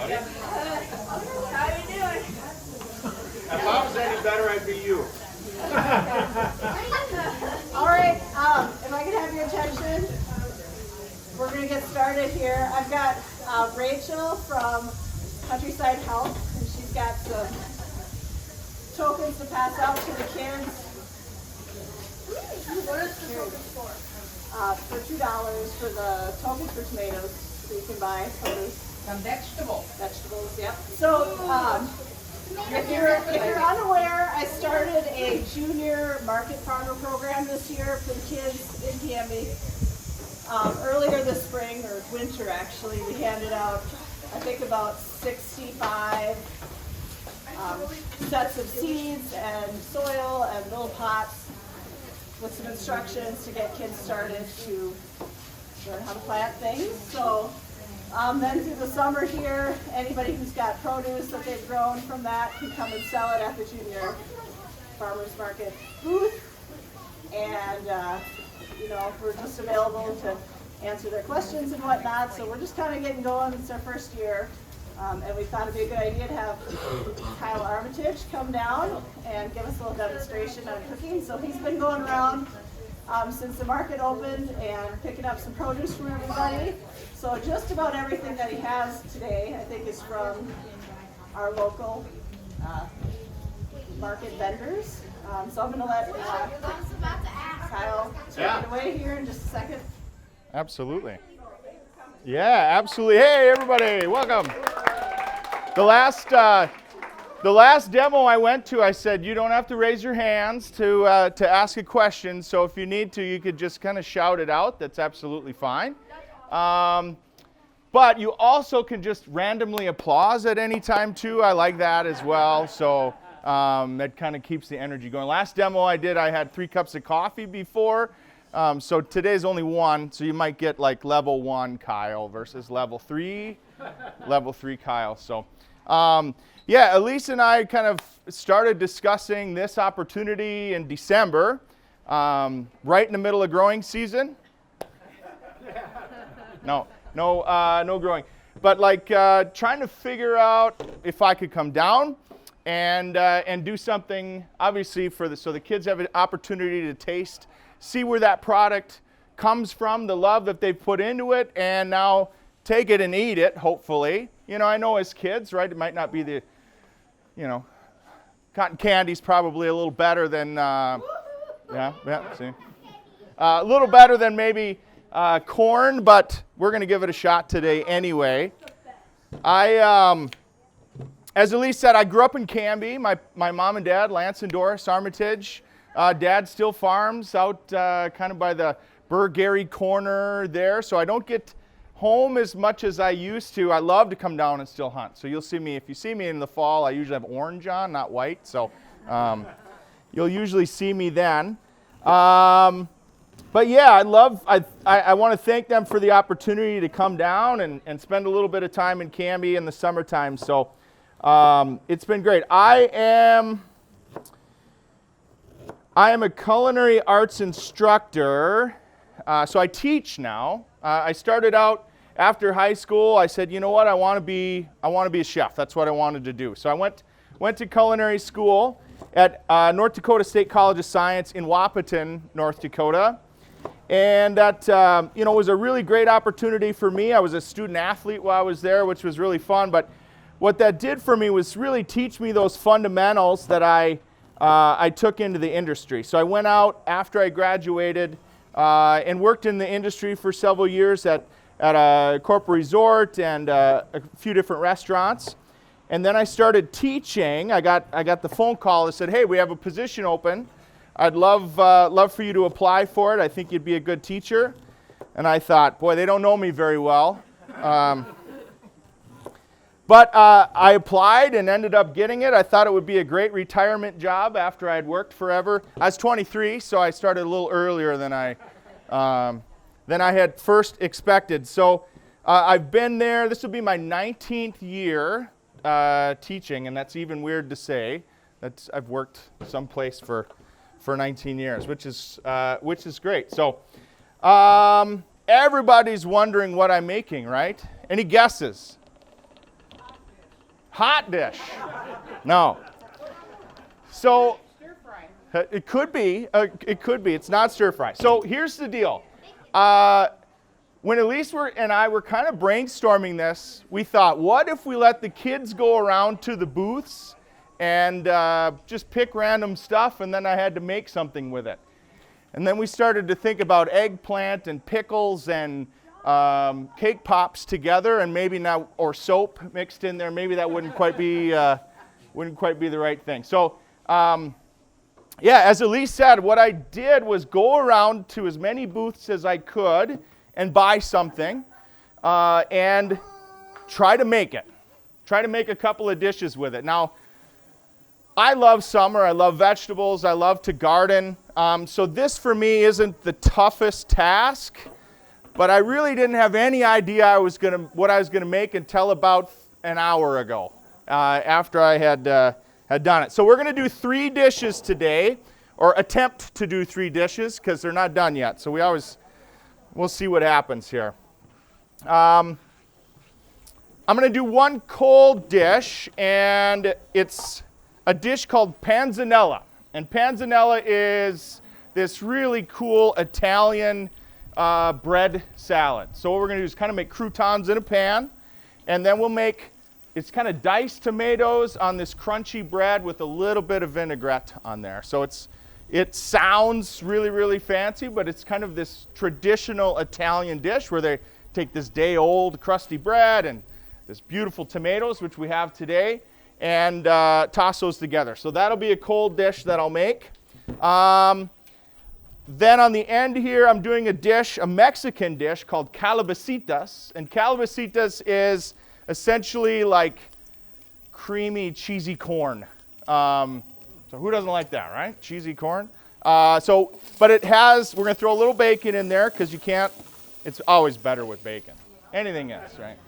buddy. How you doing? If I was any better, I'd be you. All right, if I can have your attention, we're going to get started here. I've got Rachel from Countryside Health, and she's got some tokens to pass out to the kids. What is the tokens for? For $2 for the tokens for tomatoes, so you can buy produce. Some vegetables. Vegetables, yep. So, if you're unaware, I started a Junior Market Farmer program this year for the kids in Canby. Earlier this spring, or winter actually, we handed out, I think, about 65 sets of seeds and soil and little pots with some instructions to get kids started to learn how to plant things. So then through the summer here, anybody who's got produce that they've grown from that can come and sell it at the Junior Farmers Market booth. And we're just available to answer their questions and whatnot. So we're just kind of getting going. It's our first year. And we thought it'd be a good idea to have Kyle Armitage come down and give us a little demonstration on cooking. So he's been going around since the market opened and picking up some produce from everybody. So just about everything that he has today, I think, is from our local market vendors. So I'm going to let Kyle take it away here in just a second. Absolutely. Yeah, absolutely. Hey, everybody, welcome. The last demo I went to, I said you don't have to raise your hands to ask a question. So if you need to, you could just kind of shout it out. That's absolutely fine. But you also can just randomly applause at any time too. I like that as well. So that kind of keeps the energy going. Last demo I did, I had 3 cups of coffee before. So today's only 1, so you might get like level 1 Kyle versus level 3 Kyle. So Elise and I kind of started discussing this opportunity in December, right in the middle of growing season. No growing, but like trying to figure out if I could come down and do something, obviously so the kids have an opportunity to taste, see where that product comes from, the love that they've put into it, and now take it and eat it, hopefully. I know as kids, right, it might not be the, cotton candy's probably a little better than, see. A little better than maybe corn, but we're going to give it a shot today anyway. As Elise said, I grew up in Canby. My mom and dad, Lance and Doris Armitage. Dad still farms out kind of by the Burr-Gary corner there, so I don't get home as much as I used to. I love to come down and still hunt. So you'll see me, if you see me in the fall, I usually have orange on, not white, so you'll usually see me then. But yeah, I want to thank them for the opportunity to come down and spend a little bit of time in Canby in the summertime, so it's been great. I am a culinary arts instructor, so I teach now. I started out after high school. I said, you know what, I want to be a chef. That's what I wanted to do. So I went to culinary school at North Dakota State College of Science in Wahpeton, North Dakota, and that was a really great opportunity for me. I was a student athlete while I was there, which was really fun. But what that did for me was really teach me those fundamentals that I took into the industry. So I went out after I graduated and worked in the industry for several years at a corporate resort and a few different restaurants. And then I started teaching. I got the phone call that said, hey, we have a position open. I'd love for you to apply for it. I think you'd be a good teacher. And I thought, boy, they don't know me very well. But I applied and ended up getting it. I thought it would be a great retirement job after I had worked forever. I was 23, so I started a little earlier than I had first expected. So I've been there. This will be my 19th year teaching, and that's even weird to say. I've worked someplace for 19 years, which is great. So everybody's wondering what I'm making, right? Any guesses? Hot dish. No. So Stir fry. it could be. It could be. It's not stir fry. So here's the deal. When Elise and I were kind of brainstorming this, we thought, what if we let the kids go around to the booths and just pick random stuff, and then I had to make something with it. And then we started to think about eggplant and pickles and cake pops together, and maybe now, or soap mixed in there. Maybe that wouldn't quite be the right thing. So, yeah, as Elise said, what I did was go around to as many booths as I could and buy something and try to make it. Try to make a couple of dishes with it. Now, I love summer. I love vegetables. I love to garden. So this for me isn't the toughest task, but I really didn't have any idea what I was gonna make until about an hour ago, after I had done it. So we're gonna do 3 dishes today, or attempt to do 3 dishes, because they're not done yet. So we'll see what happens here. I'm gonna do one cold dish, and it's a dish called Panzanella. And Panzanella is this really cool Italian bread salad. So what we're going to do is kind of make croutons in a pan, and then we'll make, it's kind of diced tomatoes on this crunchy bread with a little bit of vinaigrette on there. So it sounds really, really fancy, but it's kind of this traditional Italian dish where they take this day-old crusty bread and this beautiful tomatoes, which we have today, and toss those together. So that'll be a cold dish that I'll make. Then on the end here, I'm doing a Mexican dish called Calabacitas. And Calabacitas is essentially like creamy, cheesy corn. So who doesn't like that, right? Cheesy corn. But we're gonna throw a little bacon in there because it's always better with bacon. Anything else, right?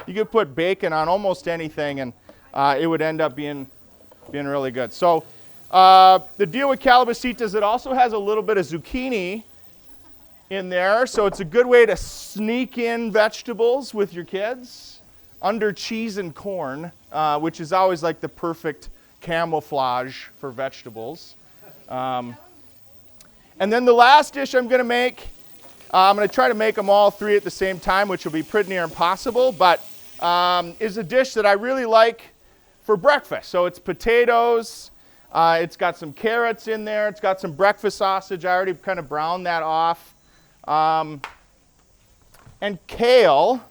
You could put bacon on almost anything, and it would end up being really good. So the deal with Calabacitas, it also has a little bit of zucchini in there, so it's a good way to sneak in vegetables with your kids under cheese and corn, which is always like the perfect camouflage for vegetables. And then the last dish I'm going to make, I'm going to try to make them all 3 at the same time, which will be pretty near impossible, but is a dish that I really like for breakfast. So it's potatoes, it's got some carrots in there, it's got some breakfast sausage. I already kind of browned that off. And kale.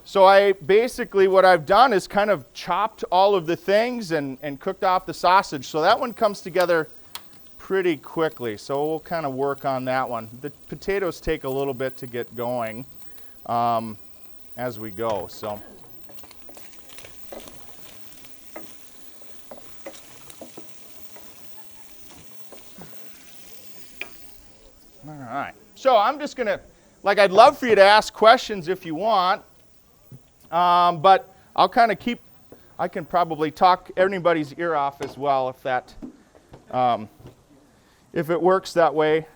So what I've done is kind of chopped all of the things and cooked off the sausage. So that one comes together pretty quickly. So we'll kind of work on that one. The potatoes take a little bit to get going as we go. So. All right. So I'm just going to, I'd love for you to ask questions if you want, but I'll kind of I can probably talk anybody's ear off as well if it works that way.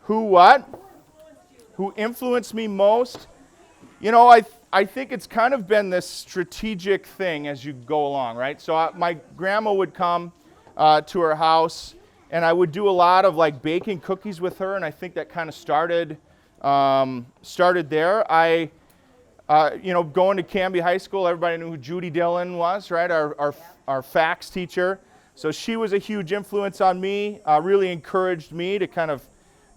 Who what? Who influenced me most? You know, I think it's kind of been this strategic thing as you go along, right? So my grandma would come to her house, and I would do a lot of baking cookies with her, and I think that kind of started there. Going to Canby High School, everybody knew who Judy Dillon was, right? Our FACS teacher. So she was a huge influence on me, really encouraged me to kind of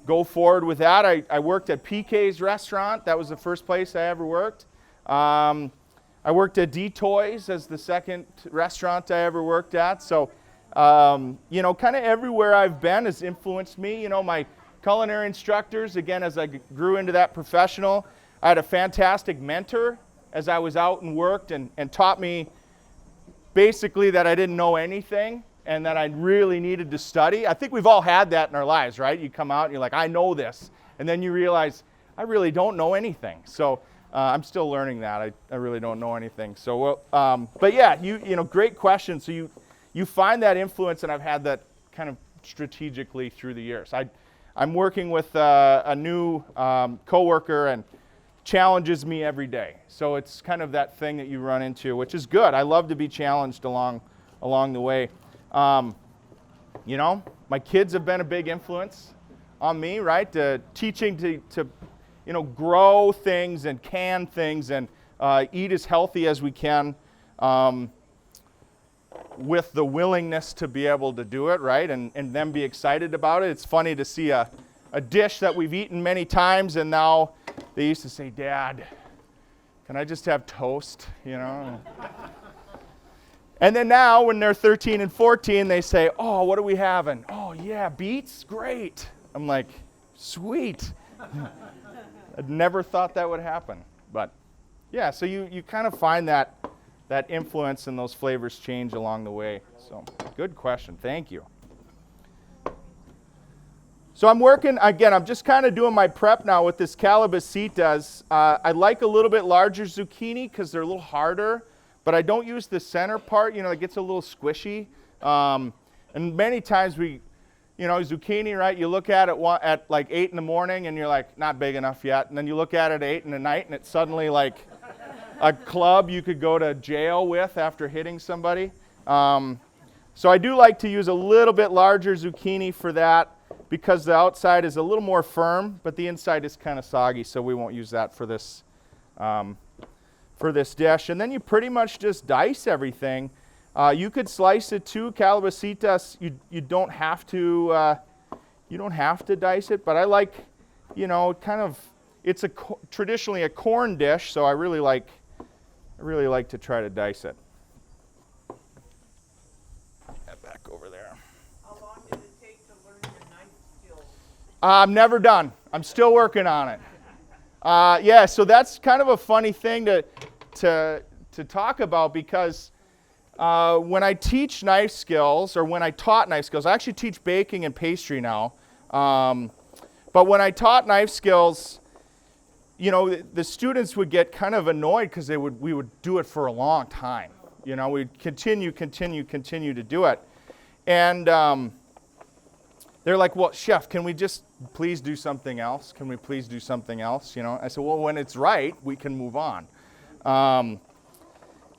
go forward with that. I worked at PK's restaurant. That was the first place I ever worked. I worked at D-Toys as the second restaurant I ever worked at. So kind of everywhere I've been has influenced me. My culinary instructors, again, as I grew into that professional, I had a fantastic mentor as I was out and worked and taught me basically that I didn't know anything and that I really needed to study. I think we've all had that in our lives, right? You come out and you're like, I know this. And then you realize, I really don't know anything. So I'm still learning that. I really don't know anything. So, but yeah, great question. So you find that influence, and I've had that kind of strategically through the years. I'm working with a new coworker, and challenges me every day. So it's kind of that thing that you run into, which is good. I love to be challenged along the way. You know, my kids have been a big influence on me, right? Teaching to you know, grow things and can things and eat as healthy as we can with the willingness to be able to do it, right? And them be excited about it. It's funny to see a dish that we've eaten many times, and now they used to say, "Dad, can I just have toast?" You know? And then now, when they're 13 and 14, they say, "Oh, what are we having?" "Oh, yeah, beets? Great." I'm like, "Sweet." I'd never thought that would happen. But, yeah, so you kind of find that influence and those flavors change along the way. So, good question. Thank you. So I'm working, again, I'm just kind of doing my prep now with this Calabacitas. I like a little bit larger zucchini because they're a little harder, but I don't use the center part. You know, it gets a little squishy. And many times zucchini, right, you look at it at like 8 in the morning and you're like, not big enough yet. And then you look at it at 8 in the night and it's suddenly like a club you could go to jail with after hitting somebody. So I do like to use a little bit larger zucchini for that, because the outside is a little more firm, but the inside is kind of soggy, so we won't use that for this dish. And then you pretty much just dice everything. You could slice it too. Calabacitas, you don't have to dice it, but I like, you know, kind of, it's traditionally a corn dish, so I really like to try to dice it. That back over there. I'm never done. I'm still working on it. Yeah, so that's kind of a funny thing to talk about, because when I teach knife skills, or when I taught knife skills, I actually teach baking and pastry now. But when I taught knife skills, you know, the students would get kind of annoyed because we would do it for a long time. You know, we'd continue to do it. And they're like, "Well, chef, can we just please do something else? Can we please do something else?" You know, I said, "Well, when it's right, we can move on."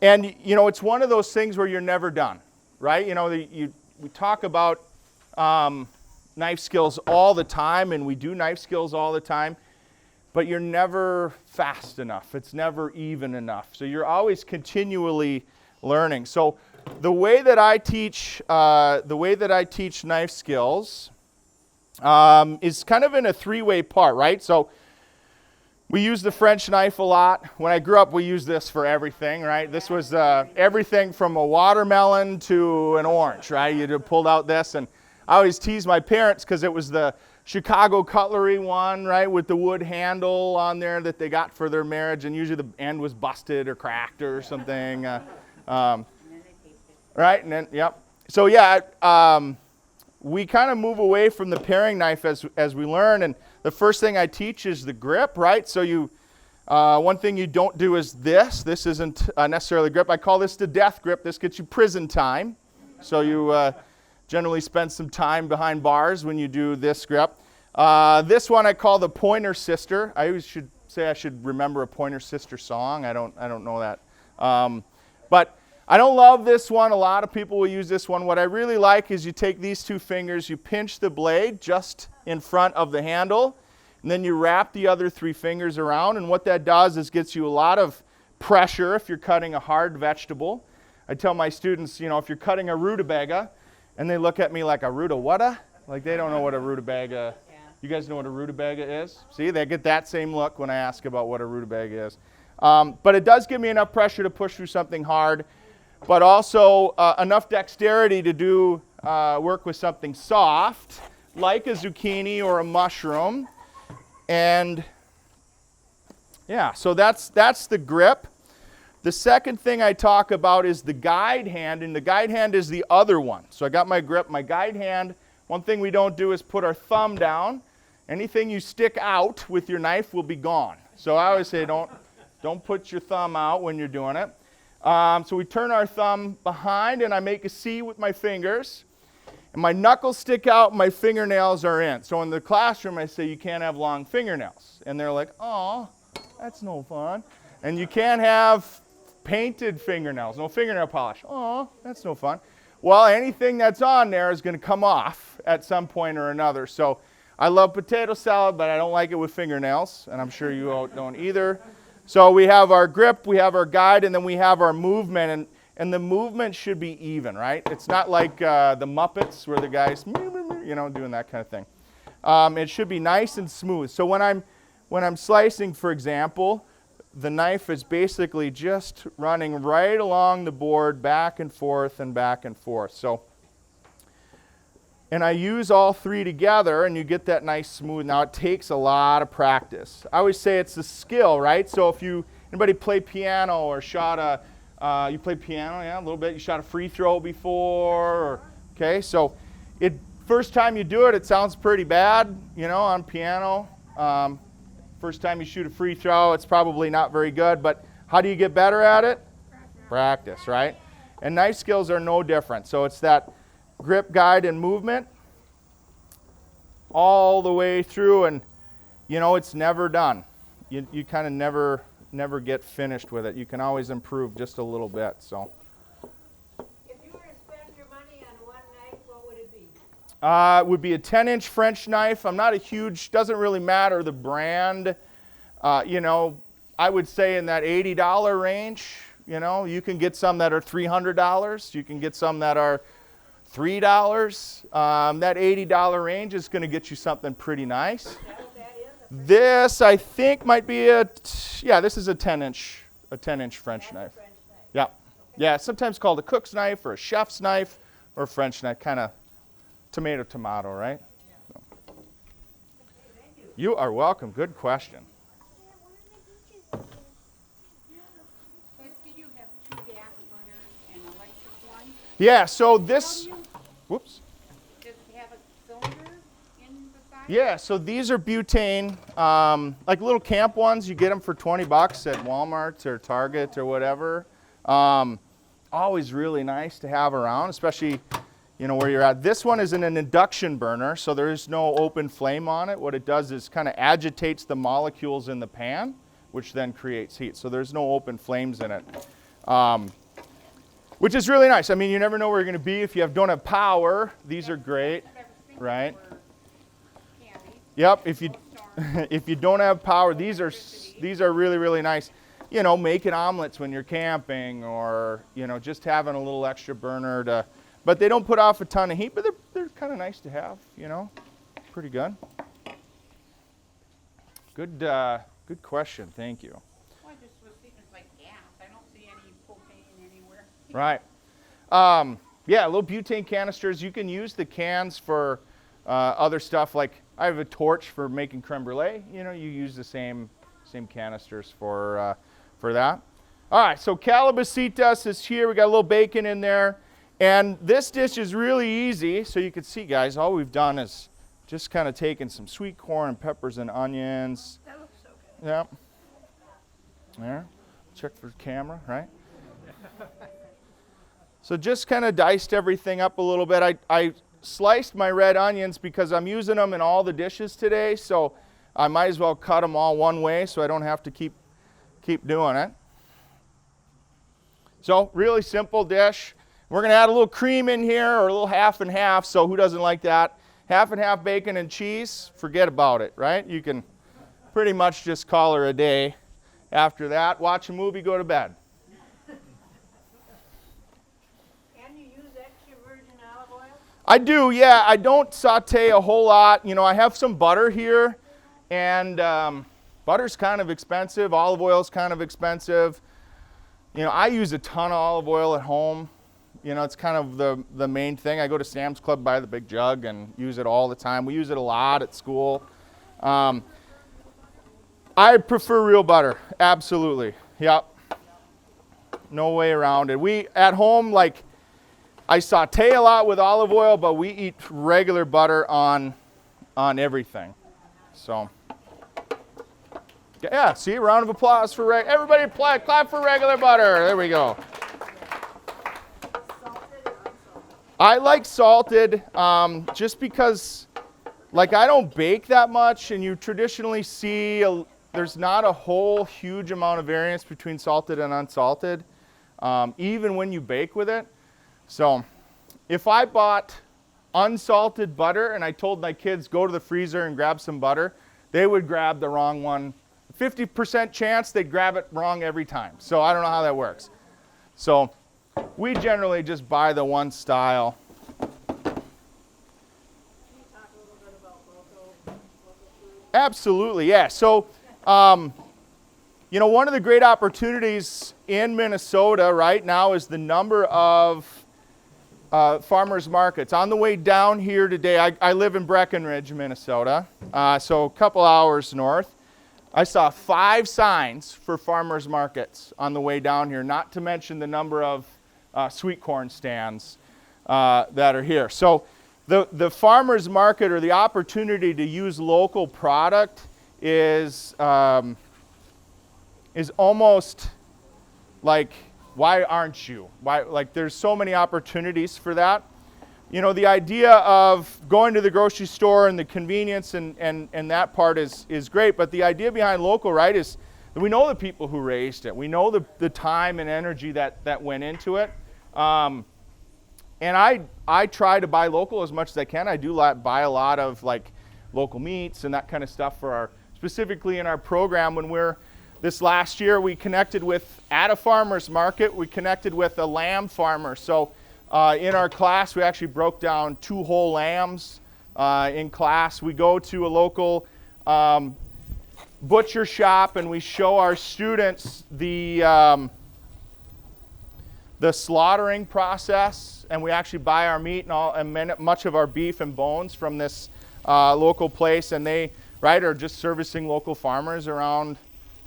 And you know, it's one of those things where you're never done, right? You know, we talk about knife skills all the time, and we do knife skills all the time, but you're never fast enough. It's never even enough. So you're always continually learning. So the way that I teach knife skills is kind of in a three-way part, right? So we use the French knife a lot. When I grew up, we used this for everything, right? This was everything from a watermelon to an orange, right? You pulled out this, and I always tease my parents because it was the Chicago cutlery one, right, with the wood handle on there that they got for their marriage, and usually the end was busted or cracked or something. Right, and then, yep. So yeah, we kind of move away from the paring knife as we learn, and the first thing I teach is the grip, right? So one thing you don't do is this. This isn't necessarily grip. I call this the death grip. This gets you prison time. So you generally spend some time behind bars when you do this grip. This one I call the Pointer Sister. I always should say I should remember a Pointer Sister song. I don't know that. But I don't love this one. A lot of people will use this one. What I really like is you take these two fingers, you pinch the blade just in front of the handle, and then you wrap the other three fingers around, and what that does is gets you a lot of pressure if you're cutting a hard vegetable. I tell my students, you know, if you're cutting a rutabaga, and they look at me like, "A rutabaga?" Like they don't know what a rutabaga. You guys know what a rutabaga is? See, they get that same look when I ask about what a rutabaga is. But it does give me enough pressure to push through something hard, but also enough dexterity to do work with something soft, like a zucchini or a mushroom. And yeah, so that's the grip. The second thing I talk about is the guide hand, and the guide hand is the other one. So I got my grip, my guide hand. One thing we don't do is put our thumb down. Anything you stick out with your knife will be gone. So I always say don't put your thumb out when you're doing it. So we turn our thumb behind, and I make a C with my fingers. And my knuckles stick out, my fingernails are in. So in the classroom, I say you can't have long fingernails. And they're like, "Oh, That's no fun. And you can't have painted fingernails, no fingernail polish. Oh, that's no fun. Well, anything that's on there is going to come off at some point or another. So I love potato salad, but I don't like it with fingernails, and I'm sure you all don't either. So we have our grip, we have our guide, and then we have our movement, and the movement should be even, right? It's not like the Muppets where the guy's, doing that kind of thing. It should be nice and smooth. So when I'm slicing, for example, the knife is basically just running right along the board, back and forth and back and forth. So, and I use all three together, and you get that nice smooth. Now, it takes a lot of practice. I always say it's a skill, right? So if anybody play piano or shot you play piano, yeah, a little bit. You shot a free throw before, okay? So first time you do it, it sounds pretty bad, on piano. First time you shoot a free throw, it's probably not very good, but how do you get better at it? Practice, right? And knife skills are no different. So it's that grip, guide, and movement all the way through, and it's never done. You kind of never get finished with it. You can always improve just a little bit. So if you were to spend your money on one knife, what would it be? It would be a 10-inch French knife. I'm not a huge, doesn't really matter the brand. I would say in that $80 range. You can get some that are $300. You can get some that are $3. That $80 range is going to get you something pretty nice. Is that what that is? This, I think, might be this is a 10-inch French knife. Yeah. Yeah, sometimes called a cook's knife or a chef's knife or a French knife, kind of tomato, right? Yeah. So. You are welcome. Good question. Did you have 2 gas burners and an electric one? Yeah, so this, whoops. Does it have a cylinder in the side? Yeah, so these are butane, like little camp ones. You get them for $20 at Walmart or Target or whatever. Always really nice to have around, especially where you're at. This one is an induction burner, so there is no open flame on it. What it does is kind of agitates the molecules in the pan, which then creates heat. So there's no open flames in it, which is really nice. I mean, you never know where you're going to be if you don't have power. These are great, right? Yep. If you don't have power, these are really, really nice. Making omelets when you're camping, or just having a little extra burner but they don't put off a ton of heat, but they're kind of nice to have, Pretty good. Good question. Thank you. Well, I just was thinking it's like gas. I don't see any propane anywhere. Right. Yeah, little butane canisters. You can use the cans for other stuff. Like I have a torch for making creme brulee. You use the same canisters for that. All right, so Calabacitas is here. We got a little bacon in there. And this dish is really easy. So you can see, guys, all we've done is just kind of taken some sweet corn and peppers and onions. That looks so good. Yep. There. Check for camera, right? So just kind of diced everything up a little bit. I sliced my red onions because I'm using them in all the dishes today. So I might as well cut them all one way so I don't have to keep doing it. So really simple dish. We're going to add a little cream in here, or a little half and half, so who doesn't like that? Half and half bacon and cheese, forget about it, right? You can pretty much just call her a day after that. Watch a movie, go to bed. Can you use extra virgin olive oil? I do, yeah. I don't saute a whole lot. I have some butter here, and butter's kind of expensive. Olive oil's kind of expensive. I use a ton of olive oil at home. It's kind of the main thing. I go to Sam's Club, buy the big jug, and use it all the time. We use it a lot at school. I prefer real butter, absolutely. Yep. No way around it. We, at home, I saute a lot with olive oil, but we eat regular butter on everything. So, yeah, see, round of applause for everybody clap for regular butter. There we go. I like salted just because, I don't bake that much, and you traditionally see, there's not a whole huge amount of variance between salted and unsalted, even when you bake with it. So if I bought unsalted butter and I told my kids go to the freezer and grab some butter, they would grab the wrong one. 50% chance they'd grab it wrong every time. So I don't know how that works. So we generally just buy the one style. Can you talk a little bit about local food? Absolutely, yeah. So, you know, one of the great opportunities in Minnesota right now is the number of farmers markets. On the way down here today, I live in Breckenridge, Minnesota, so a couple hours north. I saw 5 signs for farmers markets on the way down here, not to mention the number of sweet corn stands that are here. So the farmers market, or the opportunity to use local product, is almost like, why aren't you? Why, like, there's so many opportunities for that. You know, the idea of going to the grocery store and the convenience and that part is great, but the idea behind local, right, is that we know the people who raised it. We know the time and energy that went into it. And I try to buy local as much as I can. I do buy a lot of, like, local meats and that kind of stuff for specifically in our program. When this last year we connected at a farmer's market, we connected with a lamb farmer. So in our class, we actually broke down 2 whole lambs in class. We go to a local butcher shop and we show our students the slaughtering process, and we actually buy our meat and much of our beef and bones from this local place, and they are just servicing local farmers around.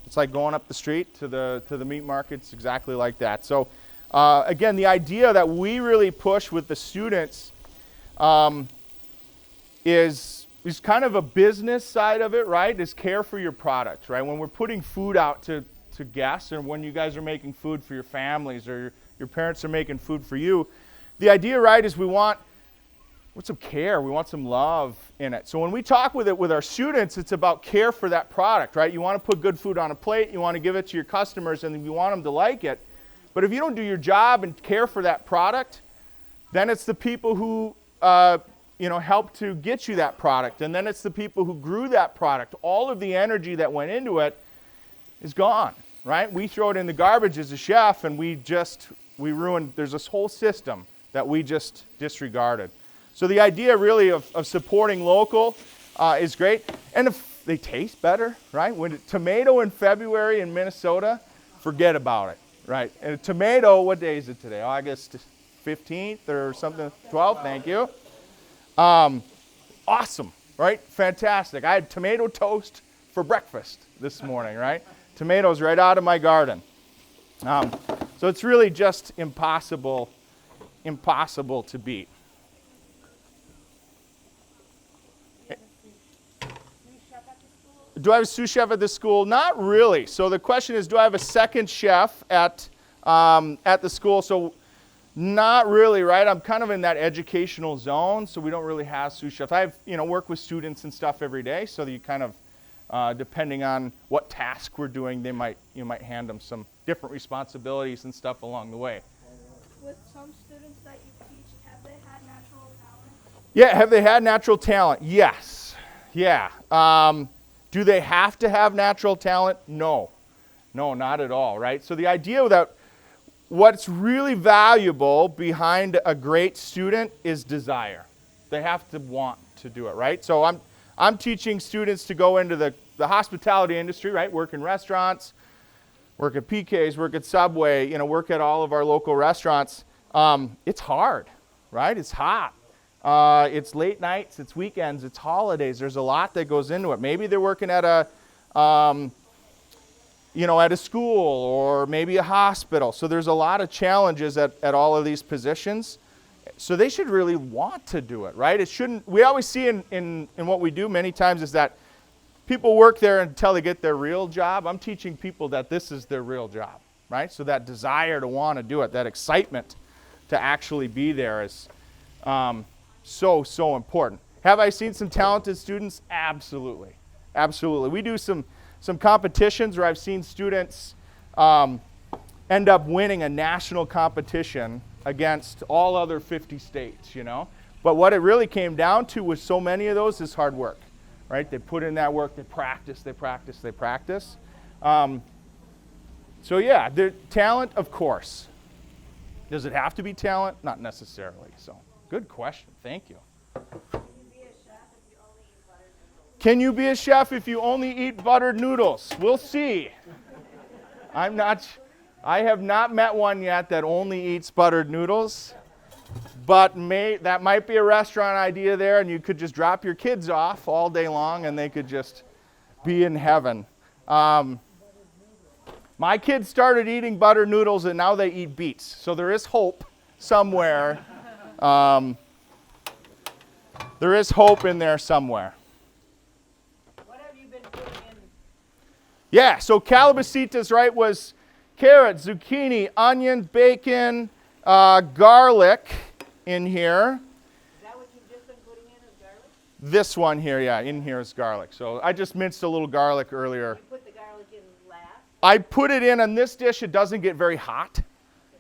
It's like going up the street to the meat markets, exactly like that. So again, the idea that we really push with the students is kind of a business side of it, right? Is care for your product, right? When we're putting food out to guests, or when you guys are making food for your families, or your parents are making food for you, the idea, right, is we want some care, we want some love in it. So when we talk with our students, it's about care for that product, right? You want to put good food on a plate, you want to give it to your customers, and you want them to like it. But if you don't do your job and care for that product, then it's the people who help to get you that product, and then it's the people who grew that product. All of the energy that went into it is gone, right? We throw it in the garbage as a chef, and we ruined. There's this whole system that we just disregarded. So the idea really of supporting local is great. And if they taste better, right? Tomato in February in Minnesota, forget about it, right? And a tomato, what day is it today? August 15th or something? 12th, thank you. Awesome, right? Fantastic. I had tomato toast for breakfast this morning, right? Tomatoes right out of my garden. So it's really just impossible to beat. Do I have a sous chef at the school? Not really. So the question is, do I have a second chef at the school? So not really, right? I'm kind of in that educational zone, so we don't really have sous chefs. I work with students and stuff every day, so that you kind of, depending on what task we're doing, you might hand them some different responsibilities and stuff along the way. With some students that you teach, have they had natural talent? Yeah, have they had natural talent? Yes. Yeah. Do they have to have natural talent? No. No, not at all, right? So the idea that what's really valuable behind a great student is desire. They have to want to do it, right? So I'm teaching students to go into the hospitality industry, right? Work in restaurants, work at PK's, work at Subway, work at all of our local restaurants. It's hard, right? It's hot. It's late nights, it's weekends, it's holidays. There's a lot that goes into it. Maybe they're working at a school, or maybe a hospital. So there's a lot of challenges at all of these positions. So they should really want to do it, right? It shouldn't. We always see in what we do many times is that people work there until they get their real job. I'm teaching people that this is their real job, right? So that desire to want to do it, that excitement to actually be there is so important. Have I seen some talented students? Absolutely. Absolutely. We do some some competitions where I've seen students end up winning a national competition against all other 50 states, you know. But what it really came down to with so many of those is hard work, right? They put in that work, they practice, they practice, they practice. So yeah, the talent, of course. Does it have to be talent? Not necessarily. So, good question. Thank you. Can you be a chef if you only eat buttered noodles? We'll see. I have not met one yet that only eats buttered noodles, but that might be a restaurant idea there, and you could just drop your kids off all day long and they could just be in heaven. My kids started eating buttered noodles and now they eat beets, so there is hope somewhere. There is hope in there somewhere. What have you been putting in? Yeah, so Calabacitas, right, was carrots, zucchini, onions, bacon, garlic in here. Is that what you've just been putting in as garlic? This one here, yeah, in here is garlic. So I just minced a little garlic earlier. You put the garlic in last? I put it in on this dish, it doesn't get very hot.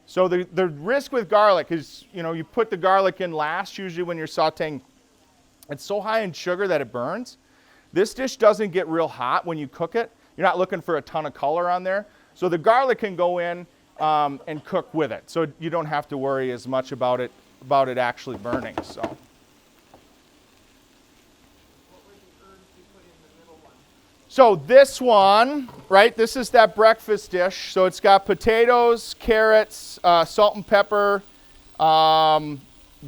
So the risk with garlic is, you know, you put the garlic in last, usually when you're sauteing. It's so high in sugar that it burns. This dish doesn't get real hot when you cook it. You're not looking for a ton of color on there. So the garlic can go in and cook with it. So you don't have to worry as much about it actually burning. So. What were the herbs you put in the middle one? So this one, right, this is that breakfast dish. So it's got potatoes, carrots, salt and pepper,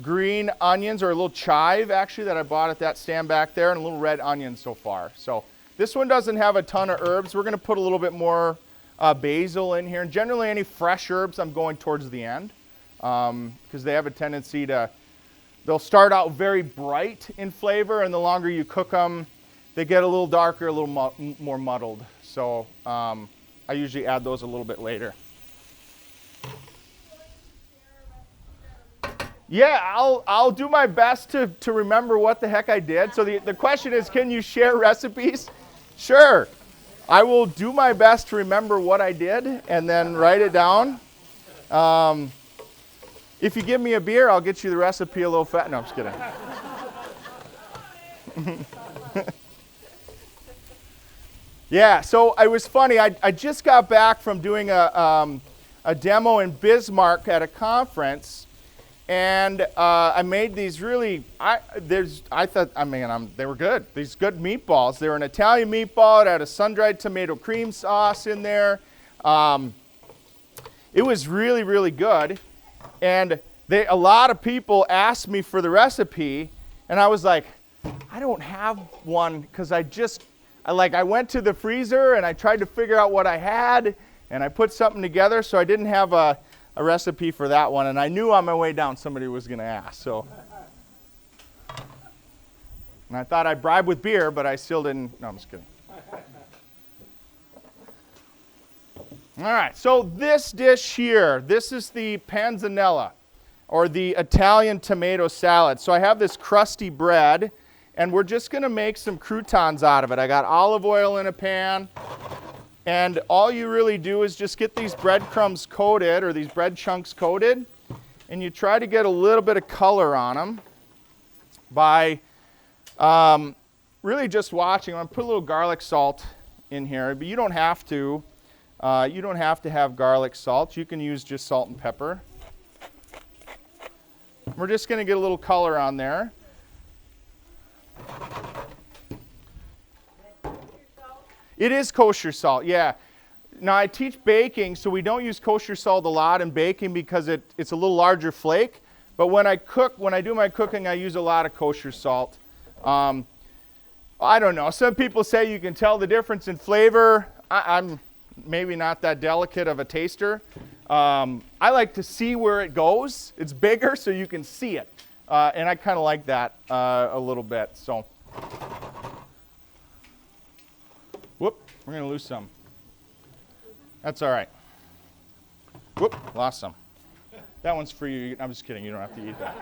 green onions, or a little chive actually that I bought at that stand back there, and a little red onion so far. So this one doesn't have a ton of herbs. We're going to put a little bit more basil in here. And generally any fresh herbs I'm going towards the end because they have a tendency they'll start out very bright in flavor, and the longer you cook them, they get a little darker, a little more muddled. So I usually add those a little bit later. Yeah, I'll do my best to remember what the heck I did. So the question is, can you share recipes? Sure. I will do my best to remember what I did and then write it down. If you give me a beer, I'll get you the recipe a little fat. No, I'm just kidding. Yeah, so it was funny. I just got back from doing a demo in Bismarck at a conference. And I made these really, they were good. These good meatballs. They were an Italian meatball. It had a sun-dried tomato cream sauce in there. It was really, really good. And a lot of people asked me for the recipe, and I was like, I don't have one because I went to the freezer and I tried to figure out what I had, and I put something together, so I didn't have a recipe for that one, and I knew on my way down somebody was going to ask. So, and I thought I'd bribe with beer, but I still didn't. No, I'm just kidding. All right, so this dish here, this is the Panzanella, or the Italian tomato salad. So I have this crusty bread, and we're just going to make some croutons out of it. I got olive oil in a pan. And all you really do is just get these breadcrumbs coated, or these bread chunks coated, and you try to get a little bit of color on them by really just watching. I'm going to put a little garlic salt in here, but you don't have to. You don't have to have garlic salt. You can use just salt and pepper. We're just going to get a little color on there. It is kosher salt, yeah. Now I teach baking, so we don't use kosher salt a lot in baking because it's a little larger flake. But when I do my cooking, I use a lot of kosher salt. I don't know. Some people say you can tell the difference in flavor. I'm maybe not that delicate of a taster. I like to see where it goes. It's bigger, so you can see it, and I kind of like that a little bit. So. Whoop, we're going to lose some. That's all right. Whoop, lost some. That one's for you. I'm just kidding. You don't have to eat that.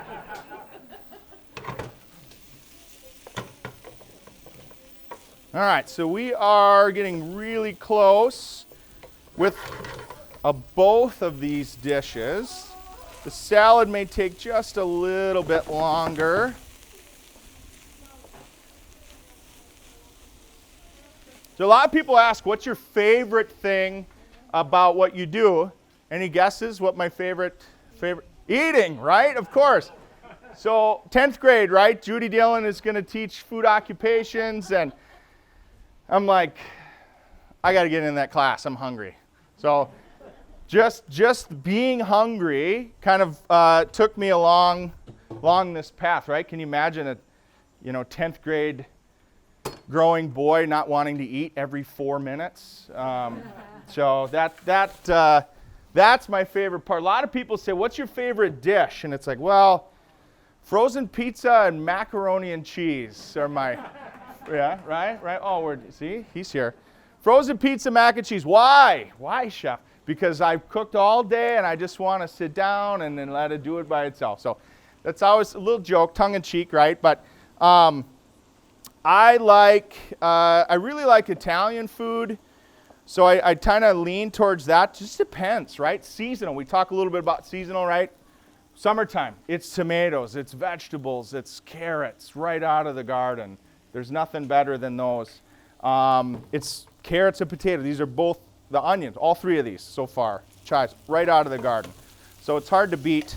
All right, so we are getting really close with both of these dishes. The salad may take just a little bit longer. So a lot of people ask, what's your favorite thing about what you do? Any guesses what my favorite? Eating, right? Of course. So 10th grade, right? Judy Dillon is going to teach food occupations, and I'm like, I got to get in that class. I'm hungry. So just being hungry kind of took me along this path, right? Can you imagine a 10th grade growing boy not wanting to eat every 4 minutes? So that's my favorite part. A lot of people say, what's your favorite dish? And it's like, well, frozen pizza and macaroni and cheese are my, yeah, right? Oh, see, he's here. Frozen pizza, mac and cheese. Why? Why, chef? Because I've cooked all day and I just want to sit down and then let it do it by itself. So that's always a little joke, tongue in cheek, right? But I really like Italian food. So I kind of lean towards that. Just depends, right? Seasonal. We talk a little bit about seasonal, right? Summertime, it's tomatoes, it's vegetables, it's carrots right out of the garden. There's nothing better than those. It's carrots and potatoes. These are both the onions, all three of these so far. Chives, right out of the garden. So it's hard to beat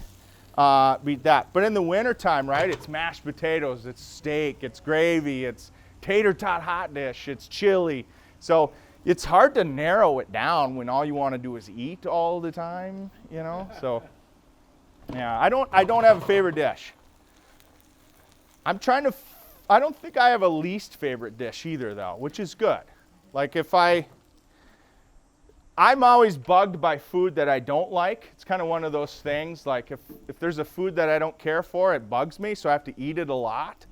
that. But in the wintertime, right, it's mashed potatoes, it's steak, it's gravy, it's tater tot hot dish, it's chili. So it's hard to narrow it down when all you want to do is eat all the time, So yeah, I don't have a favorite dish. I don't think I have a least favorite dish either, though, which is good. Like I'm always bugged by food that I don't like. It's kind of one of those things, like if there's a food that I don't care for, it bugs me, so I have to eat it a lot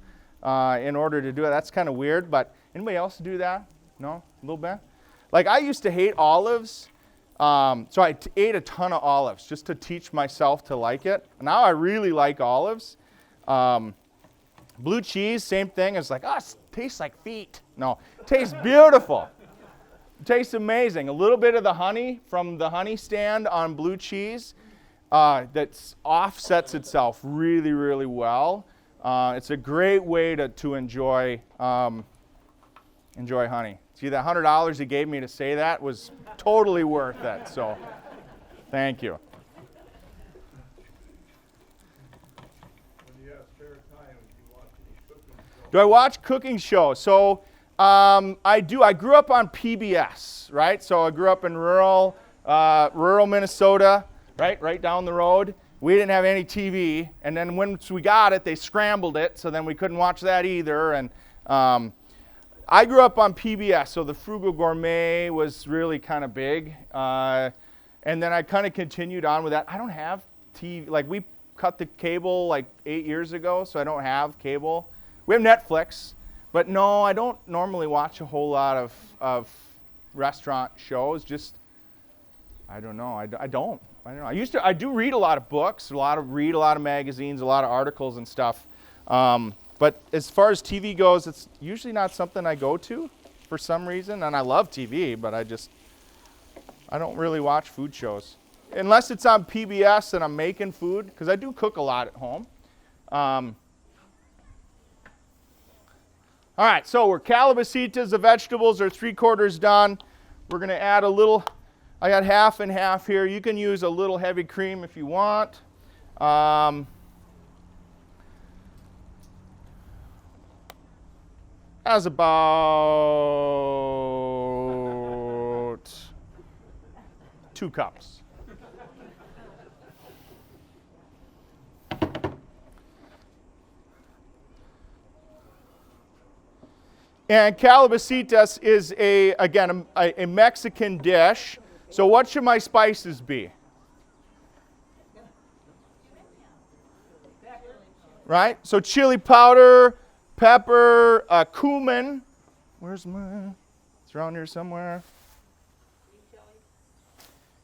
in order to do it. That's kind of weird, but anybody else do that? No? A little bit? Like I used to hate olives, so I ate a ton of olives just to teach myself to like it. Now I really like olives. Blue cheese, same thing. It's like, it tastes like feet. No, it tastes beautiful. It tastes amazing. A little bit of the honey from the honey stand on blue cheese that offsets itself really, really well. It's a great way to enjoy honey. See, that $100 he gave me to say that was totally worth it. So, thank you. Do I watch cooking shows? So I do. I grew up on PBS, right? So I grew up in rural Minnesota, right down the road. We didn't have any TV, and then once we got it, they scrambled it, so then we couldn't watch that either. And I grew up on PBS, so the Frugal Gourmet was really kind of big. And then I kind of continued on with that. I don't have TV. Like, we cut the cable like 8 years ago, so I don't have cable. We have Netflix, but no, I don't normally watch a whole lot of restaurant shows. Just, I don't know. I don't. I do read a lot of books, read a lot of magazines, a lot of articles and stuff. But as far as TV goes, it's usually not something I go to for some reason. And I love TV, but I don't really watch food shows. Unless it's on PBS and I'm making food, because I do cook a lot at home. All right, so we're Calabacitas. The vegetables are 3/4 done. We're going to add a little, I got half and half here. You can use a little heavy cream if you want. That's about 2 cups. And Calabacitas is a Mexican dish. So what should my spices be? Right? So chili powder, pepper, cumin. Where's mine? It's around here somewhere.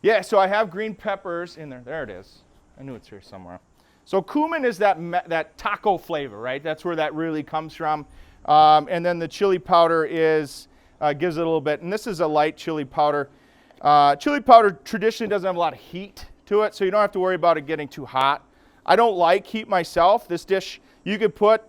Yeah, so I have green peppers in there. There it is. I knew it's here somewhere. So cumin is that taco flavor, right? That's where that really comes from. And then the chili powder gives it a little bit. And this is a light chili powder. Chili powder traditionally doesn't have a lot of heat to it, so you don't have to worry about it getting too hot. I don't like heat myself. This dish, you could put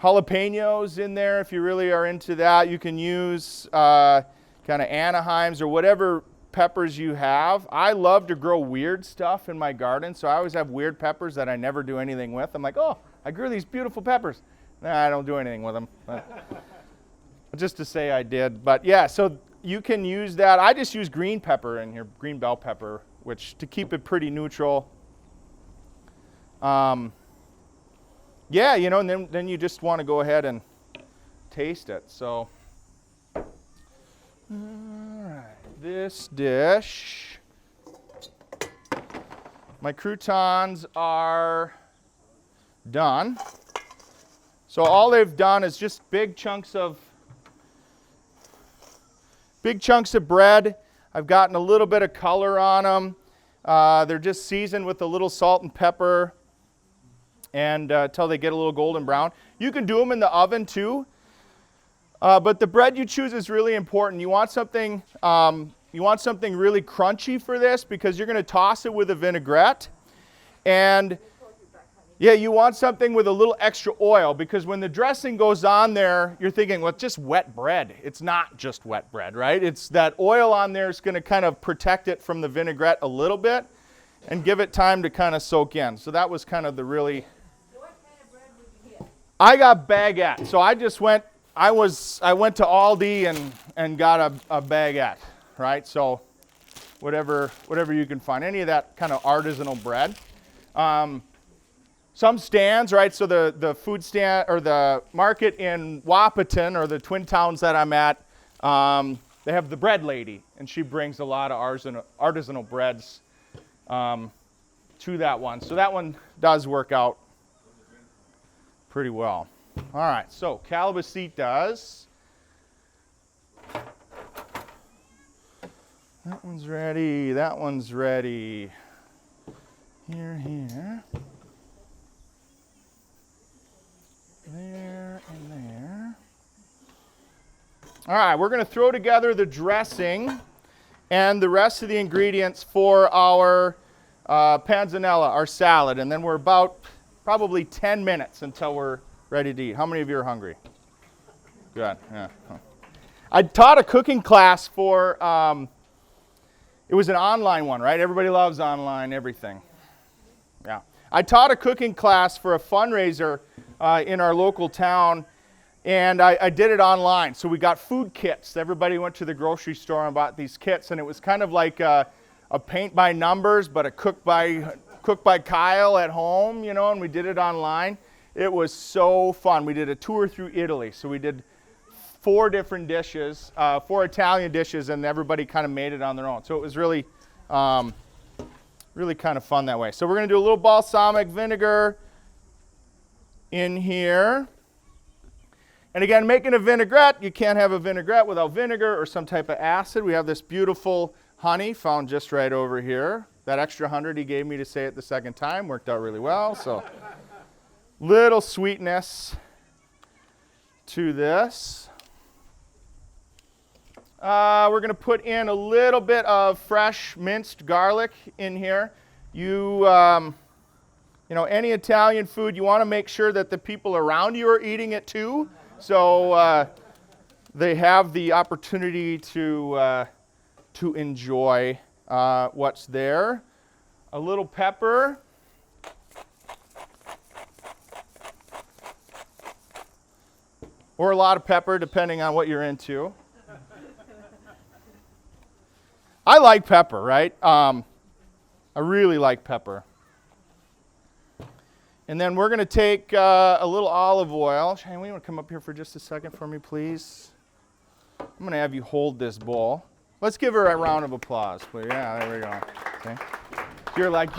jalapenos in there if you really are into that. You can use kind of Anaheims or whatever peppers you have. I love to grow weird stuff in my garden, so I always have weird peppers that I never do anything with. I'm like, oh, I grew these beautiful peppers. Nah, I don't do anything with them. Just to say I did. But yeah, so you can use that. I just use green pepper in here, green bell pepper, which to keep it pretty neutral. Yeah, you know, and then you just want to go ahead and taste it. So, all right, this dish, my croutons are done. So all they've done is just big chunks of bread. I've gotten a little bit of color on them. They're just seasoned with a little salt and pepper, and until they get a little golden brown. You can do them in the oven too, but the bread you choose is really important. You want something really crunchy for this because you're going to toss it with a vinaigrette, and yeah, you want something with a little extra oil because when the dressing goes on there, you're thinking, well, it's just wet bread. It's not just wet bread, right? It's that oil on there is going to kind of protect it from the vinaigrette a little bit and give it time to kind of soak in. So that was kind of the really... So what kind of bread would you get? I got baguette. So I just went, I went to Aldi and got a baguette, right? So whatever you can find, any of that kind of artisanal bread. Some stands, right? So the food stand or the market in Wahpeton or the twin towns that I'm at, they have the bread lady, and she brings a lot of artisanal breads to that one. So that one does work out pretty well. All right, so Calabacitas. That one's ready. That one's ready. Here. There and there. All right, we're going to throw together the dressing and the rest of the ingredients for our panzanella, our salad, and then we're about probably 10 minutes until we're ready to eat. How many of you are hungry? Good. Yeah. I taught a cooking class for, it was an online one, right? Everybody loves online everything. Yeah. I taught a cooking class for a fundraiser in our local town, and I did it online. So we got food kits. Everybody went to the grocery store and bought these kits, and it was kind of like a paint by numbers, but a cook by Kyle at home, you know, and we did it online. It was so fun. We did a tour through Italy. So we did 4 different dishes, 4 Italian dishes, and everybody kind of made it on their own. So it was really, really kind of fun that way. So we're going to do a little balsamic vinegar in here. And again, making a vinaigrette, you can't have a vinaigrette without vinegar or some type of acid. We have this beautiful honey found just right over here. That extra 100 he gave me to say it the second time worked out really well. So little sweetness to this. We're going to put in a little bit of fresh minced garlic in here. You know, any Italian food, you want to make sure that the people around you are eating it too. So they have the opportunity to enjoy what's there. A little pepper. Or a lot of pepper, depending on what you're into. I like pepper, right? I really like pepper. And then we're going to take a little olive oil. Shane, you want to come up here for just a second for me, please? I'm going to have you hold this bowl. Let's give her a round of applause, please. Yeah, there we go. Okay. You're like,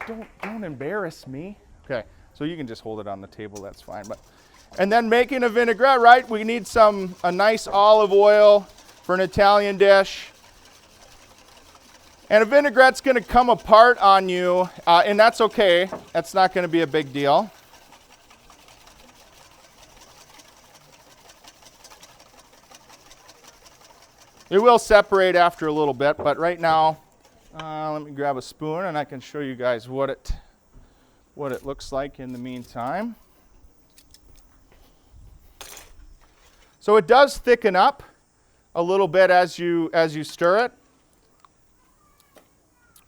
don't embarrass me. Okay, so you can just hold it on the table. That's fine. And then making a vinaigrette, right? We need a nice olive oil for an Italian dish. And a vinaigrette's going to come apart on you, and that's okay. That's not going to be a big deal. It will separate after a little bit, but right now, let me grab a spoon and I can show you guys what it looks like in the meantime. So it does thicken up a little bit as you stir it.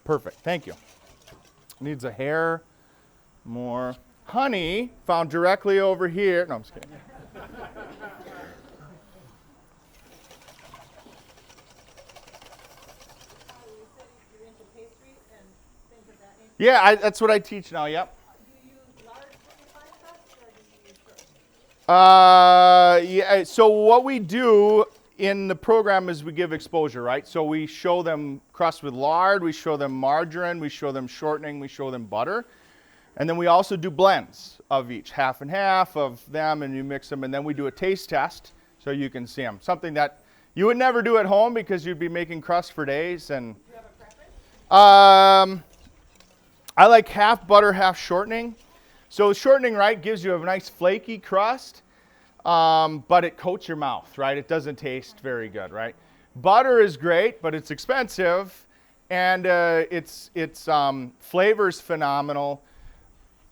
Perfect, thank you. Needs a hair more. Honey, found directly over here. No, I'm just kidding. Yeah, that's what I teach now, yep. Do you use large pie cups or do you use short? Yeah, so what we do in the program is we give exposure, right? So we show them crust with lard, we show them margarine, we show them shortening, we show them butter. And then we also do blends of each, half and half of them, and you mix them, and then we do a taste test so you can see them. Something that you would never do at home because you'd be making crust for days. And Do you have a preference? I like half butter, half shortening. So shortening, right, gives you a nice flaky crust, but it coats your mouth, right? It doesn't taste very good, right? Butter is great, but it's expensive, and its flavor's phenomenal,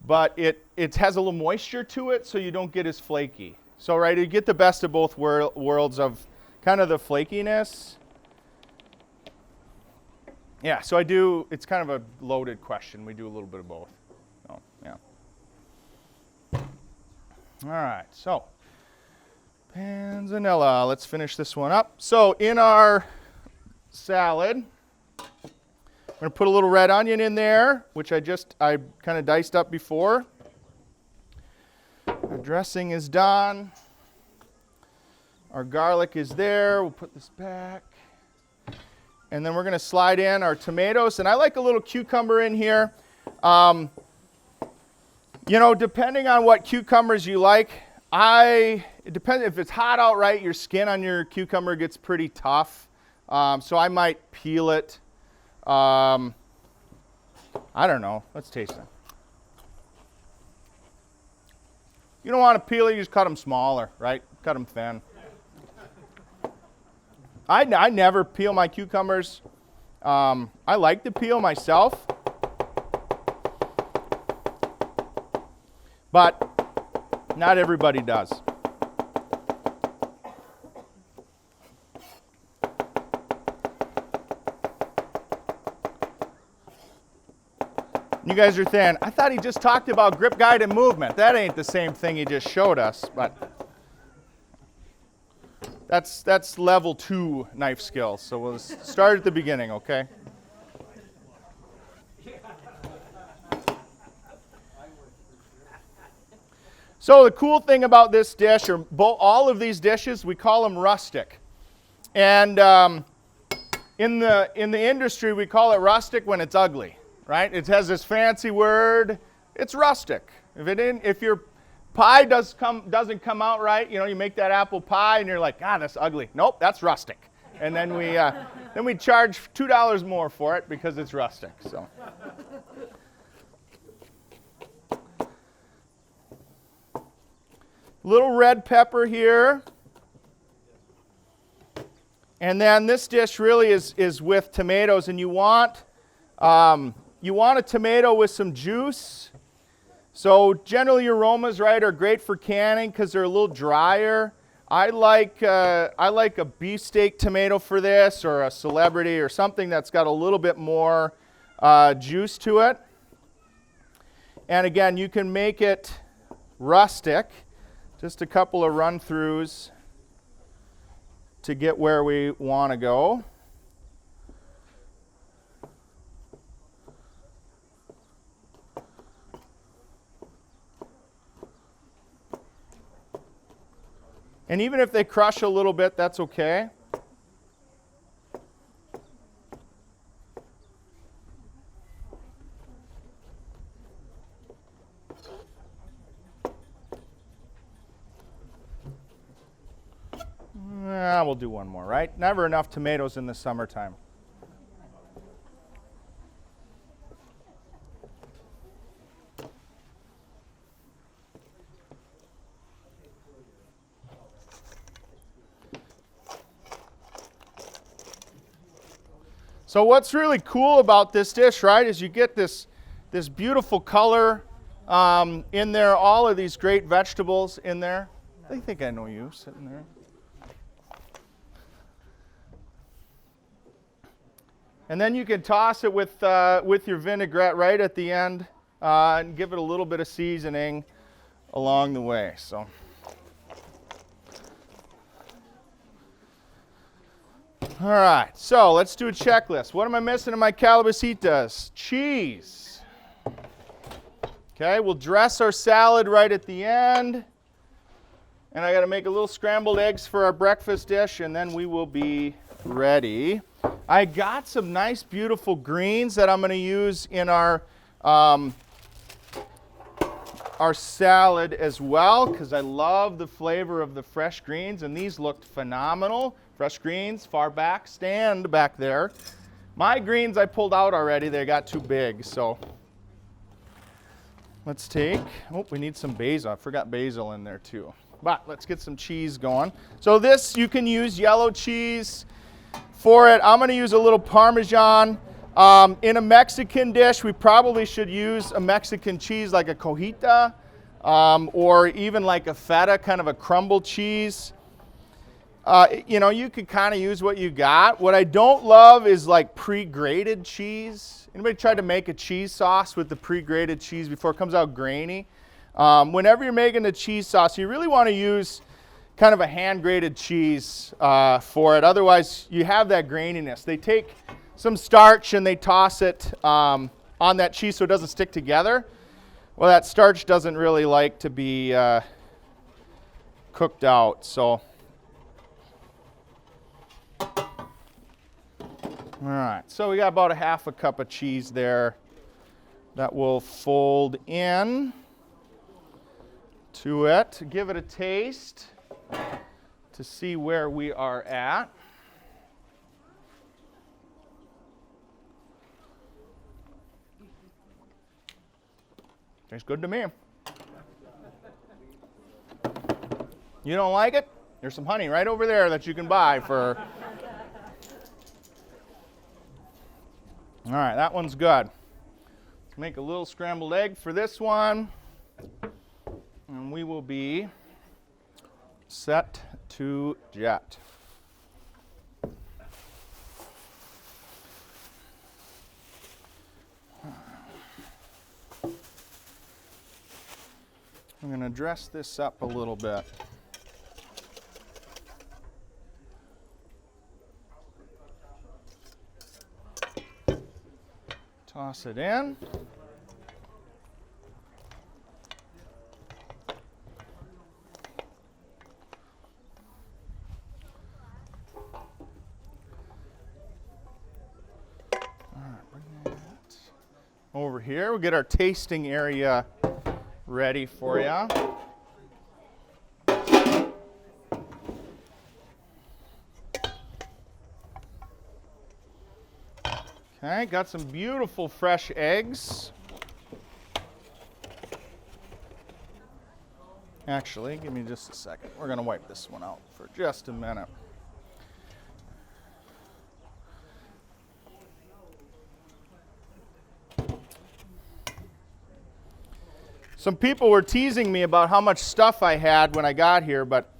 but it has a little moisture to it, so you don't get as flaky. So, right, you get the best of both worlds of kind of the flakiness. Yeah, so it's kind of a loaded question. We do a little bit of both. So, yeah. All right, so Panzanella, let's finish this one up. So in our salad, I'm gonna put a little red onion in there, which I kind of diced up before. Our dressing is done. Our garlic is there. We'll put this back. And then we're going to slide in our tomatoes. And I like a little cucumber in here. You know, depending on what cucumbers you like, it depends. If it's hot out, right, your skin on your cucumber gets pretty tough. So I might peel it. I don't know. Let's taste it. You don't want to peel it, you just cut them smaller, right? Cut them thin. I never peel my cucumbers. I like to peel myself, but not everybody does. You guys are saying, I thought he just talked about grip guide and movement. That ain't the same thing he just showed us, but that's level 2 knife skills. So we'll start at the beginning, okay? So the cool thing about this dish, or all of these dishes, we call them rustic. And in the industry, we call it rustic when it's ugly, right? It has this fancy word. It's rustic. If your pie doesn't come out right, you know, you make that apple pie and you're like, that's ugly. Nope, that's rustic. And then we charge $2 more for it because it's rustic. So. Little red pepper here. And then this dish really is with tomatoes, and you want a tomato with some juice. So generally your aromas, right, are great for canning because they're a little drier. I like a beefsteak tomato for this, or a Celebrity, or something that's got a little bit more juice to it. And again, you can make it rustic. Just a couple of run-throughs to get where we want to go. And even if they crush a little bit, that's okay. We'll do one more, right? Never enough tomatoes in the summertime. So what's really cool about this dish, right, is you get this beautiful color in there, all of these great vegetables in there. I think I know you sitting there. And then you can toss it with your vinaigrette right at the end and give it a little bit of seasoning along the way. So. All right, so let's do a checklist. What am I missing in my Calabacitas? Cheese. Okay, we'll dress our salad right at the end. And I got to make a little scrambled eggs for our breakfast dish, and then we will be ready. I got some nice, beautiful greens that I'm going to use in our salad as well, because I love the flavor of the fresh greens, and these looked phenomenal. Fresh greens, far back, stand back there. My greens I pulled out already. They got too big, so let's take, oh, we need some basil. I forgot basil in there too. But let's get some cheese going. So this, you can use yellow cheese for it. I'm going to use a little Parmesan. In a Mexican dish, we probably should use a Mexican cheese like a cojita or even like a feta, kind of a crumbled cheese. You know, you could kind of use what you got. What I don't love is like pre-grated cheese. Anybody tried to make a cheese sauce with the pre-grated cheese before? It comes out grainy. Whenever you're making the cheese sauce, you really want to use kind of a hand-grated cheese for it. Otherwise, you have that graininess. They take some starch and they toss it on that cheese so it doesn't stick together. Well, that starch doesn't really like to be cooked out. So, all right. So we got about a half a cup of cheese there that will fold in to it. Give it a taste to see where we are at. Tastes good to me. You don't like it? There's some honey right over there that you can buy for. All right, that one's good. Let's make a little scrambled egg for this one. And we will be set to jet. I'm going to dress this up a little bit. Toss it in. Over here, we'll get our tasting area ready for you. Okay, got some beautiful fresh eggs. Actually, give me just a second. We're going to wipe this one out for just a minute. Some people were teasing me about how much stuff I had when I got here, but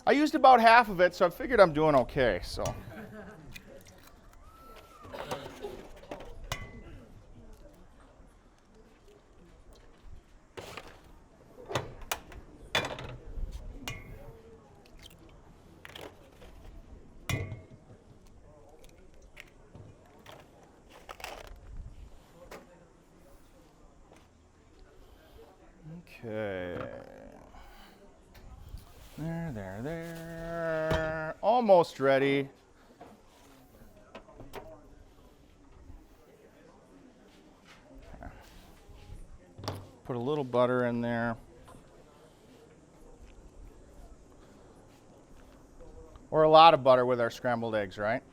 I used about half of it, so I figured I'm doing okay. So. Okay. There. Almost ready. Okay. Put a little butter in there. Or a lot of butter with our scrambled eggs, right?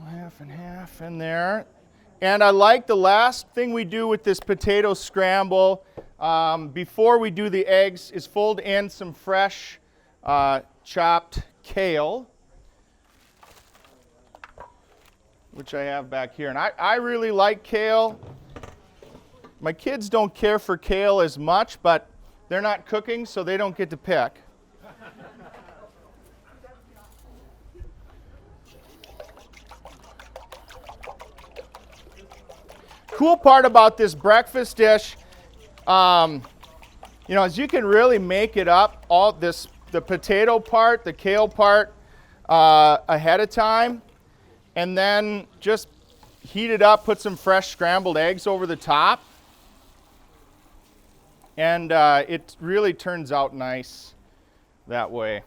Half and half in there. And I like the last thing we do with this potato scramble before we do the eggs is fold in some fresh chopped kale, which I have back here. And I really like kale. My kids don't care for kale as much, but they're not cooking, so they don't get to pick. Cool part about this breakfast dish, is you can really make it up, the potato part, the kale part, ahead of time, and then just heat it up, put some fresh scrambled eggs over the top, and it really turns out nice that way.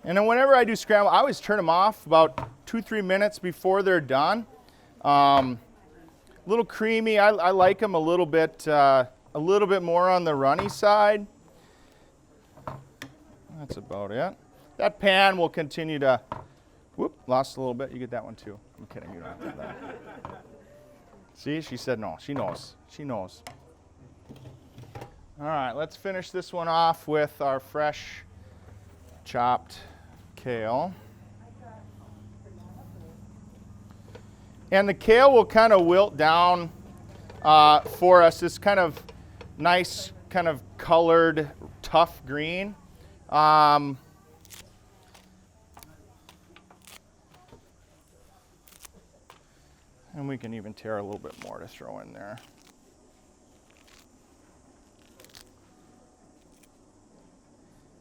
And then whenever I do scramble, I always turn them off about 2-3 minutes before they're done. A little creamy. I like them a little bit more on the runny side. That's about it. That pan will continue to. Whoop! Lost a little bit. You get that one too. I'm kidding. You don't have to do that. See, she said no. She knows. She knows. All right, let's finish this one off with our fresh chopped kale. And the kale will kind of wilt down for us. This kind of nice, kind of colored, tough green. And we can even tear a little bit more to throw in there.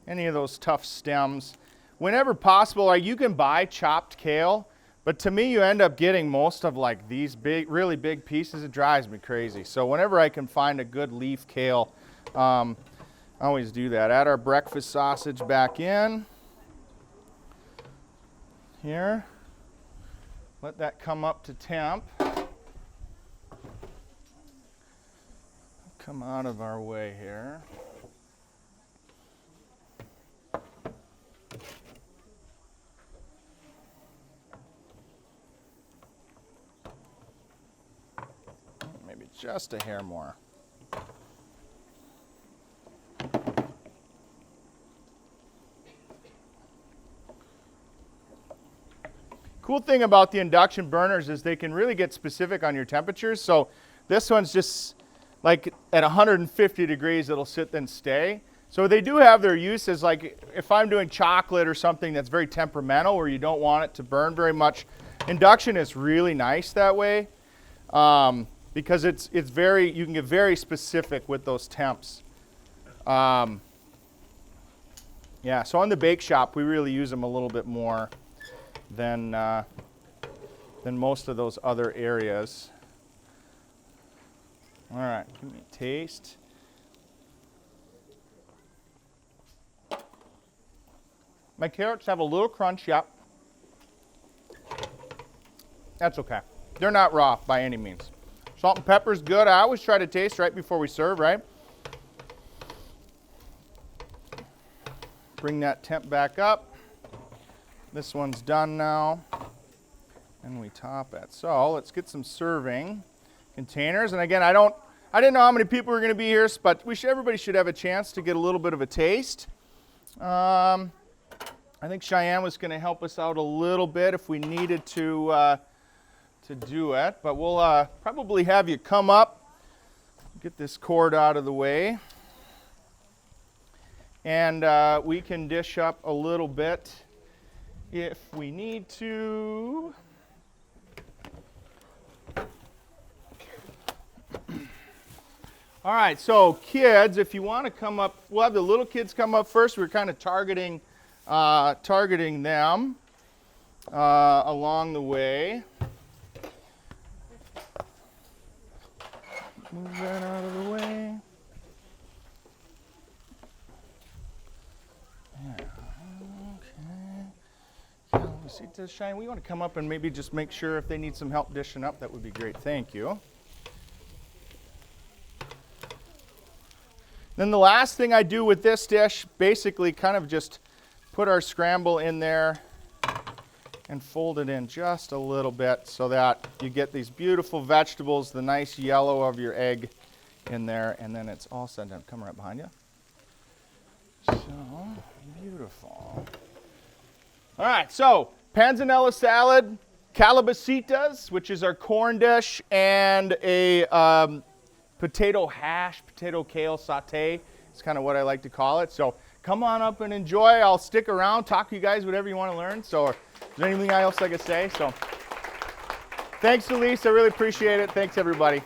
Any of those tough stems. Whenever possible, you can buy chopped kale, but to me you end up getting most of like these big, really big pieces. It drives me crazy. So whenever I can find a good leaf kale, I always do that. Add our breakfast sausage back in. Here. Let that come up to temp. Come out of our way here. Just a hair more. Cool thing about the induction burners is they can really get specific on your temperatures. So this one's just like at 150 degrees, it'll sit and stay. So they do have their uses, like if I'm doing chocolate or something that's very temperamental where you don't want it to burn very much, induction is really nice that way. Because it's very, you can get very specific with those temps. Yeah, so on the bake shop, we really use them a little bit more than most of those other areas. All right, give me a taste. My carrots have a little crunch, yep. That's okay. They're not raw by any means. Salt and pepper's good. I always try to taste right before we serve, right? Bring that temp back up. This one's done now. And we top it. So let's get some serving containers. And again, I didn't know how many people were going to be here, but everybody should have a chance to get a little bit of a taste. I think Cheyenne was going to help us out a little bit if we needed to do it, but we'll probably have you come up, get this cord out of the way, and we can dish up a little bit if we need to. All right, so kids, if you want to come up, we'll have the little kids come up first. We're kind of targeting them along the way. Move that out of the way. Yeah. Okay. Calabacitas, Cheyenne, we want to come up and maybe just make sure if they need some help dishing up. That would be great. Thank you. Then the last thing I do with this dish, basically kind of just put our scramble in there and fold it in just a little bit so that you get these beautiful vegetables, the nice yellow of your egg in there, and then it's all set up. Come right behind you. So, beautiful. All right, so Panzanella salad, Calabacitas, which is our corn dish, and a potato hash, potato kale saute. It's kind of what I like to call it. So come on up and enjoy. I'll stick around, talk to you guys, whatever you want to learn. So is there anything else I could say? So thanks, Elise. I really appreciate it. Thanks, everybody.